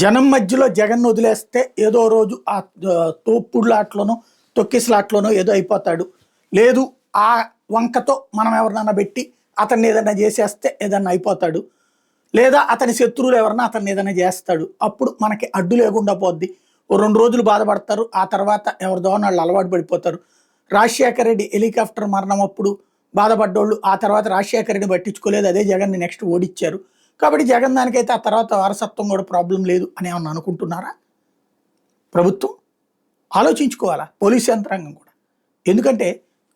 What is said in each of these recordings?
జనం మధ్యలో జగన్ వదిలేస్తే ఏదో రోజు ఆ తోపుడులాట్లోనో తొక్కిసలాట్లోనో ఏదో అయిపోతాడు. లేదు ఆ వంకతో మనం ఎవరినైనా పెట్టి అతన్ని ఏదైనా చేసేస్తే ఏదన్నా అయిపోతాడు. లేదా అతని శత్రువులు ఎవరన్నా అతన్ని ఏదైనా చేస్తాడు. అప్పుడు మనకి అడ్డు లేకుండా పోద్ది. ఓ 2 రోజులు బాధపడతారు. ఆ తర్వాత ఎవరిదో వాళ్ళు అలవాటు పడిపోతారు. రాజశేఖర రెడ్డి హెలికాప్టర్ మరణం అప్పుడు బాధపడ్డోళ్ళు ఆ తర్వాత రాజశేఖర రెడ్డి పట్టించుకోలేదు. అదే జగన్ని నెక్స్ట్ ఓడిచ్చారు. కాబట్టి జగన్ దానికైతే ఆ తర్వాత వారసత్వం కూడా ప్రాబ్లం లేదు అని ఏమన్నా అనుకుంటున్నారా? ప్రభుత్వం ఆలోచించుకోవాలా, పోలీస్ యంత్రాంగం కూడా. ఎందుకంటే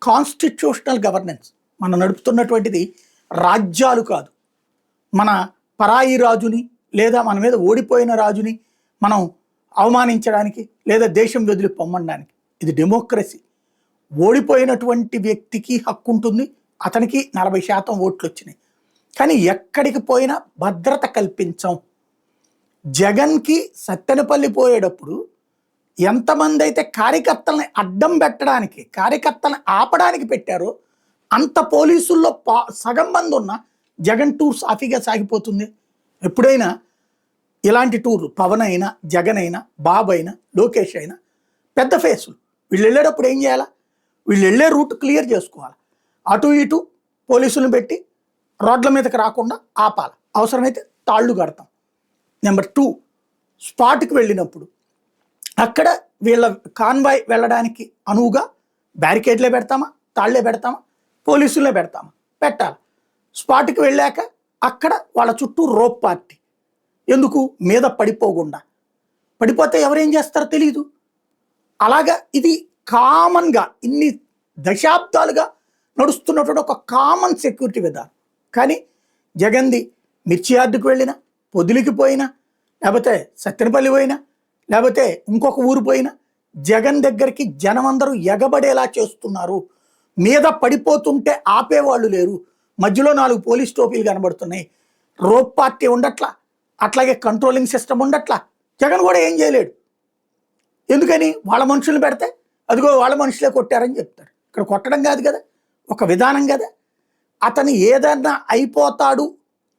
కాన్స్టిట్యూషనల్ గవర్నెన్స్ మనం నడుపుతున్నటువంటిది రాజ్యాలు కాదు. మన పరాయి రాజుని లేదా మన మీద ఓడిపోయిన రాజుని మనం అవమానించడానికి లేదా దేశం వదిలి పొమ్మడానికి. ఇది డెమోక్రసీ. ఓడిపోయినటువంటి వ్యక్తికి హక్కు ఉంటుంది. అతనికి 40% ఓట్లు వచ్చినాయి. కానీ ఎక్కడికి పోయినా భద్రత కల్పించాం. జగన్కి సత్తెనపల్లి పోయేటప్పుడు ఎంతమంది అయితే కార్యకర్తల్ని అడ్డం పెట్టడానికి, కార్యకర్తల్ని ఆపడానికి పెట్టారో అంత పోలీసుల్లో సగం మంది ఉన్న జగన్ టూర్ సాఫీగా సాగిపోతుంది. ఎప్పుడైనా ఇలాంటి టూర్లు పవన్ అయినా, జగన్ అయినా, బాబు అయినా, లోకేష్ అయినా పెద్ద ఫేసులు. వీళ్ళు వెళ్ళేటప్పుడు ఏం చేయాలా? వీళ్ళు వెళ్ళే రూట్ క్లియర్ చేసుకోవాలి. అటు ఇటు పోలీసులను పెట్టి రోడ్ల మీదకి రాకుండా ఆపాలి. అవసరమైతే తాళ్ళు కడతాం. నెంబర్ 2, స్పాట్కి వెళ్ళినప్పుడు అక్కడ వీళ్ళ కాన్వాయ్ వెళ్ళడానికి అనువుగా బ్యారికేడ్లే పెడతామా, తాళ్లే పెడతామా, పోలీసులే పెడతామా? పెట్టాలి. స్పాట్కి వెళ్ళాక అక్కడ వాళ్ళ చుట్టూ రోప్ పార్టీ. ఎందుకు? మీద పడిపోకుండా. పడిపోతే ఎవరేం చేస్తారో తెలియదు. అలాగా ఇది కామన్గా ఇన్ని దశాబ్దాలుగా నడుస్తున్నటువంటి ఒక కామన్ సెక్యూరిటీ విధానం. కానీ జగన్ది మిర్చి యార్డుకు వెళ్ళినా, పొదిలికి పోయినా, లేకపోతే సత్తెనపల్లి పోయినా, లేకపోతే ఇంకొక ఊరు పోయినా జగన్ దగ్గరికి జనం అందరూ ఎగబడేలా చేస్తున్నారు. మీద పడిపోతుంటే ఆపేవాళ్ళు లేరు. మధ్యలో 4 పోలీస్ టోపీలు కనబడుతున్నాయి. రోప్ పార్టీ ఉండట్లా, అట్లాగే కంట్రోలింగ్ సిస్టమ్ ఉండట్లా. జగన్ కూడా ఏం చేయలేడు. ఎందుకని? వాళ్ళ మనుషులు పెడితే అదిగో వాళ్ళ మనుషులే కొట్టారని చెప్తారు. ఇక్కడ కొట్టడం కాదు కదా, ఒక విధానం కదా. అతను ఏదైనా అయిపోతాడు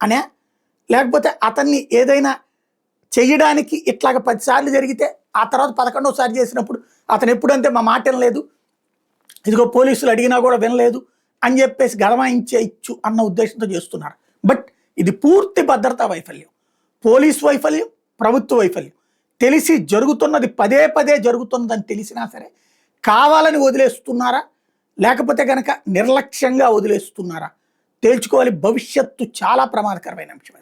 అనే, లేకపోతే అతన్ని ఏదైనా చెయ్యడానికి ఇట్లాగ 10 సార్లు జరిగితే ఆ తర్వాత 11వ సారి చేసినప్పుడు అతను ఎప్పుడంటే మా మాట వినలేదు, ఇదిగో పోలీసులు అడిగినా కూడా వినలేదు అని చెప్పేసి గదమాయించేయచ్చు అన్న ఉద్దేశంతో చేస్తున్నారు. బట్ ఇది పూర్తి భద్రతా వైఫల్యం, పోలీస్ వైఫల్యం, ప్రభుత్వ వైఫల్యం. తెలిసి జరుగుతున్నది పదే పదే జరుగుతున్నదని తెలిసినా సరే కావాలని వదిలేస్తున్నారా, లేకపోతే కనుక నిర్లక్ష్యంగా వదిలేస్తున్నారా తేల్చుకోవాలి. భవిష్యత్తు చాలా ప్రమాదకరమైన అంశం.